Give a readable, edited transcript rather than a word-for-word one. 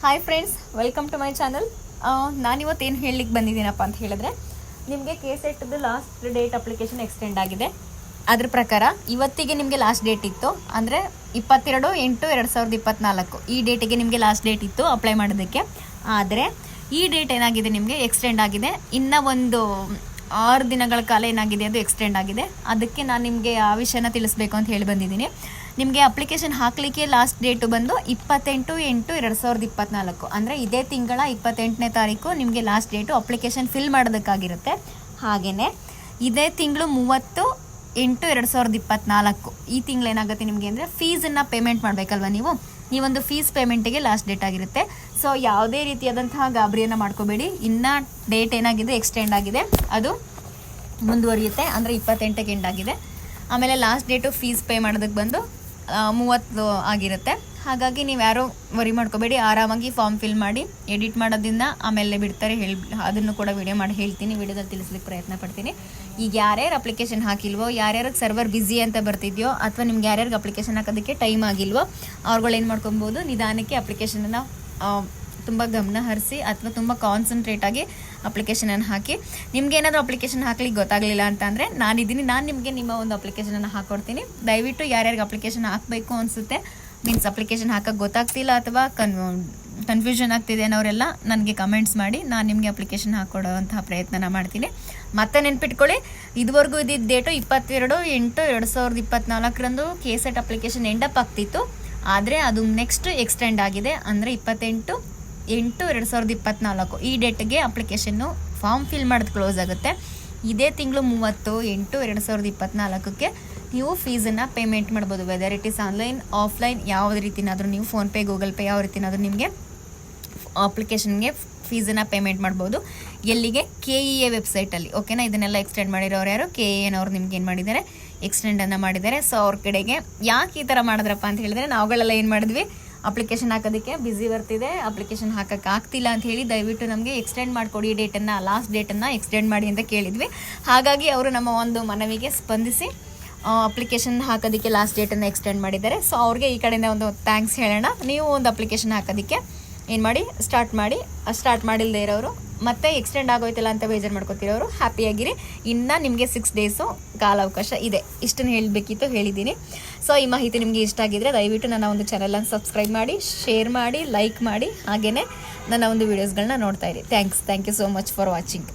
Hi friends, welcome to my channel. ನಾನಿವತ್ತೇನು ಹೇಳಲಿಕ್ಕೆ ಬಂದಿದ್ದೀನಪ್ಪ ಅಂತ ಹೇಳಿದ್ರೆ, ನಿಮಗೆ KSETದು ಲಾಸ್ಟ್ ಡೇಟ್ ಅಪ್ಲಿಕೇಶನ್ ಎಕ್ಸ್ಟೆಂಡ್ ಆಗಿದೆ. ಅದ್ರ ಪ್ರಕಾರ ಇವತ್ತಿಗೆ ನಿಮಗೆ ಲಾಸ್ಟ್ ಡೇಟ್ ಇತ್ತು, ಅಂದರೆ 22/8/2024 ಈ ಡೇಟಿಗೆ ನಿಮಗೆ ಲಾಸ್ಟ್ ಡೇಟ್ ಇತ್ತು ಅಪ್ಲೈ ಮಾಡೋದಕ್ಕೆ. ಆದರೆ ಈ ಡೇಟ್ ಏನಾಗಿದೆ, ನಿಮಗೆ ಎಕ್ಸ್ಟೆಂಡ್ ಆಗಿದೆ. ಇನ್ನೂ ಒಂದು 6 ದಿನಗಳ ಕಾಲ ಏನಾಗಿದೆ, ಅದು ಎಕ್ಸ್ಟೆಂಡ್ ಆಗಿದೆ. ಅದಕ್ಕೆ ನಾನು ನಿಮಗೆ ಆ ವಿಷಯನ ತಿಳಿಸ್ಬೇಕು ಅಂತ ಹೇಳಿ ಬಂದಿದ್ದೀನಿ. ನಿಮಗೆ ಅಪ್ಲಿಕೇಶನ್ ಹಾಕಲಿಕ್ಕೆ ಲಾಸ್ಟ್ ಡೇಟು ಬಂದು 28/8/2024, ಅಂದರೆ ಇದೇ ತಿಂಗಳ 28ನೇ ತಾರೀಕು ನಿಮಗೆ ಲಾಸ್ಟ್ ಡೇಟು ಅಪ್ಲಿಕೇಶನ್ ಫಿಲ್ ಮಾಡೋದಕ್ಕಾಗಿರುತ್ತೆ. ಹಾಗೆಯೇ ಇದೇ ತಿಂಗಳು 30/8/2024 ಈ ತಿಂಗಳು ಏನಾಗುತ್ತೆ ನಿಮಗೆ ಅಂದರೆ ಫೀಸನ್ನು ಪೇಮೆಂಟ್ ಮಾಡಬೇಕಲ್ವ ನೀವೊಂದು ಫೀಸ್ ಪೇಮೆಂಟಿಗೆ ಲಾಸ್ಟ್ ಡೇಟ್ ಆಗಿರುತ್ತೆ. ಸೊ ಯಾವುದೇ ರೀತಿಯಾದಂತಹ ಗಾಬರಿಯನ್ನು ಮಾಡ್ಕೋಬೇಡಿ. ಇನ್ನು ಡೇಟ್ ಏನಾಗಿದೆ ಎಕ್ಸ್ಟೆಂಡ್ ಆಗಿದೆ, ಅದು ಮುಂದುವರಿಯುತ್ತೆ. ಅಂದರೆ 28ಕ್ಕೆ ಎಂಡ್ ಆಗಿದೆ. ಆಮೇಲೆ ಲಾಸ್ಟ್ ಡೇಟು ಫೀಸ್ ಪೇ ಮಾಡೋದಕ್ಕೆ ಬಂದು 30 ಆಗಿರುತ್ತೆ. ಹಾಗಾಗಿ ನೀವು ಯಾರೋ ವರಿ ಮಾಡ್ಕೋಬೇಡಿ, ಆರಾಮಾಗಿ ಫಾರ್ಮ್ ಫಿಲ್ ಮಾಡಿ ಎಡಿಟ್ ಮಾಡೋದ್ರಿಂದ ಆಮೇಲೆ ಬಿಡ್ತಾರೆ. ಅದನ್ನು ಕೂಡ ವಿಡಿಯೋ ಮಾಡಿ ಹೇಳ್ತೀನಿ, ವಿಡಿಯೋದಲ್ಲಿ ತಿಳಿಸ್ಲಿಕ್ಕೆ ಪ್ರಯತ್ನ ಪಡ್ತೀನಿ. ಈಗ ಯಾರ್ಯಾರು ಅಪ್ಲಿಕೇಶನ್ ಹಾಕಿಲ್ವೋ, ಯಾರ್ಯಾರಿಗೆ ಸರ್ವರ್ ಬ್ಯುಸಿ ಅಂತ ಬರ್ತಿದ್ಯೋ, ಅಥವಾ ನಿಮ್ಗೆ ಯಾರ್ಯಾರಿಗೆ ಅಪ್ಲಿಕೇಶನ್ ಹಾಕೋದಕ್ಕೆ ಟೈಮ್ ಆಗಿಲ್ವೋ, ಅವ್ರುಗಳು ಏನು ಮಾಡ್ಕೊಬೋದು, ನಿಧಾನಕ್ಕೆ ಅಪ್ಲಿಕೇಶನನ್ನು ತುಂಬ ಗಮನ ಹರಿಸಿ ಅಥವಾ ತುಂಬ ಕಾನ್ಸಂಟ್ರೇಟಾಗಿ ಅಪ್ಲಿಕೇಶನನ್ನು ಹಾಕಿ. ನಿಮ್ಗೆ ಏನಾದರೂ ಅಪ್ಲಿಕೇಶನ್ ಹಾಕ್ಲಿಕ್ಕೆ ಗೊತ್ತಾಗಲಿಲ್ಲ ಅಂತಂದರೆ ನಾನಿದ್ದೀನಿ, ನಾನು ನಿಮಗೆ ನಿಮ್ಮ ಒಂದು ಅಪ್ಲಿಕೇಶನನ್ನು ಹಾಕ್ಕೊಡ್ತೀನಿ. ದಯವಿಟ್ಟು ಯಾರ್ಯಾರಿಗೆ ಅಪ್ಲಿಕೇಶನ್ ಹಾಕಬೇಕು ಅನಿಸುತ್ತೆ, ಮೀನ್ಸ್ ಅಪ್ಲಿಕೇಶನ್ ಹಾಕೋಕ್ಕೆ ಗೊತ್ತಾಗ್ತಿಲ್ಲ ಅಥವಾ ಕನ್ಫ್ಯೂಷನ್ ಆಗ್ತಿದೆ ಅನ್ನೋರೆಲ್ಲ ನನಗೆ ಕಮೆಂಟ್ಸ್ ಮಾಡಿ, ನಾನು ನಿಮಗೆ ಅಪ್ಲಿಕೇಶನ್ ಹಾಕ್ಕೊಡೋವಂತಹ ಪ್ರಯತ್ನನ ಮಾಡ್ತೀನಿ. ಮತ್ತೆ ನೆನ್ಪಿಟ್ಕೊಳ್ಳಿ, ಇದುವರೆಗೂ ಇದ್ದಿದ್ದ ಡೇಟು 22/8/2024 KSET ಅಪ್ಲಿಕೇಶನ್ ಎಂಡಪ್ ಆಗ್ತಿತ್ತು. ಆದರೆ ಅದು ನೆಕ್ಸ್ಟ್ ಎಕ್ಸ್ಟೆಂಡ್ ಆಗಿದೆ. ಅಂದರೆ 28/8/2024 ಈ ಡೇಟ್ಗೆ ಅಪ್ಲಿಕೇಶನ್ನು ಫಾರ್ಮ್ ಫಿಲ್ ಮಾಡೋದು ಕ್ಲೋಸ್ ಆಗುತ್ತೆ. ಇದೇ ತಿಂಗಳು 30/8/2024 ನೀವು ಫೀಸನ್ನು ಪೇಮೆಂಟ್ ಮಾಡ್ಬೋದು. Whether it is online offline ಯಾವುದೇ ರೀತಿನಾದರೂ ನೀವು ಫೋನ್ಪೇ ಗೂಗಲ್ ಪೇ ಯಾವ ರೀತಿನಾದರೂ ನಿಮಗೆ ಅಪ್ಲಿಕೇಶನ್ಗೆ ಫೀಸನ್ನು ಪೇಮೆಂಟ್ ಮಾಡ್ಬೋದು. ಎಲ್ಲಿಗೆ? KEA ವೆಬ್ಸೈಟಲ್ಲಿ. ಓಕೆನಾ? ಇದನ್ನೆಲ್ಲ ಎಕ್ಸ್ಟೆಂಡ್ ಮಾಡಿರೋರು ಯಾರು? KEAನವ್ರು ನಿಮ್ಗೆ ಏನು ಮಾಡಿದ್ದಾರೆ, ಎಕ್ಸ್ಟೆಂಡನ್ನು ಮಾಡಿದ್ದಾರೆ. ಸೊ ಅವ್ರ ಕಡೆಗೆ ಯಾಕೆ ಈ ಥರ ಮಾಡಿದ್ರಪ್ಪ ಅಂತ ಹೇಳಿದರೆ, ನಾವುಗಳೆಲ್ಲ ಏನು ಮಾಡಿದ್ವಿ, ಅಪ್ಲಿಕೇಶನ್ ಹಾಕೋದಕ್ಕೆ ಬ್ಯುಸಿ ಬರ್ತಿದೆ, ಅಪ್ಲಿಕೇಶನ್ ಹಾಕೋಕ್ಕೆ ಆಗ್ತಿಲ್ಲ ಅಂತ ಹೇಳಿ ದಯವಿಟ್ಟು ನಮಗೆ ಎಕ್ಸ್ಟೆಂಡ್ ಮಾಡಿಕೊಡಿ, ಡೇಟನ್ನು ಲಾಸ್ಟ್ ಡೇಟನ್ನು ಎಕ್ಸ್ಟೆಂಡ್ ಮಾಡಿ ಅಂತ ಕೇಳಿದ್ವಿ. ಹಾಗಾಗಿ ಅವರು ನಮ್ಮ ಒಂದು ಮನವಿಗೆ ಸ್ಪಂದಿಸಿ ಅಪ್ಲಿಕೇಶನ್ ಹಾಕೋದಕ್ಕೆ ಲಾಸ್ಟ್ ಡೇಟನ್ನು ಎಕ್ಸ್ಟೆಂಡ್ ಮಾಡಿದ್ದಾರೆ. ಸೊ ಅವ್ರಿಗೆ ಈ ಕಡೆಯಿಂದ ಒಂದು ಥ್ಯಾಂಕ್ಸ್ ಹೇಳೋಣ. ನೀವು ಒಂದು ಅಪ್ಲಿಕೇಶನ್ ಹಾಕೋದಕ್ಕೆ ಏನು ಮಾಡಿ, ಸ್ಟಾರ್ಟ್ ಮಾಡಿಲ್ಲದೆ ಇರೋರು, ಮತ್ತೆ ಎಕ್ಸ್ಟೆಂಡ್ ಆಗೋಯ್ತಲ್ಲ ಅಂತ ಬೇಜಾರು ಮಾಡ್ಕೊತಿರೋರು ಹ್ಯಾಪಿಯಾಗಿರಿ. ಇನ್ನು ನಿಮಗೆ 6 ಡೇಸು ಕಾಲಾವಕಾಶ ಇದೆ. ಇಷ್ಟನ್ನು ಹೇಳಬೇಕಿತ್ತು, ಹೇಳಿದ್ದೀನಿ. ಸೊ ಈ ಮಾಹಿತಿ ನಿಮಗೆ ಇಷ್ಟ ಆಗಿದ್ರೆ ದಯವಿಟ್ಟು ನನ್ನ ಒಂದು ಚಾನಲನ್ನು ಸಬ್ಸ್ಕ್ರೈಬ್ ಮಾಡಿ, ಶೇರ್ ಮಾಡಿ, ಲೈಕ್ ಮಾಡಿ, ಹಾಗೆಯೇ ನನ್ನ ಒಂದು ವೀಡಿಯೋಸ್ಗಳನ್ನ ನೋಡ್ತಾ ಇರಿ. Thank you so much for watching.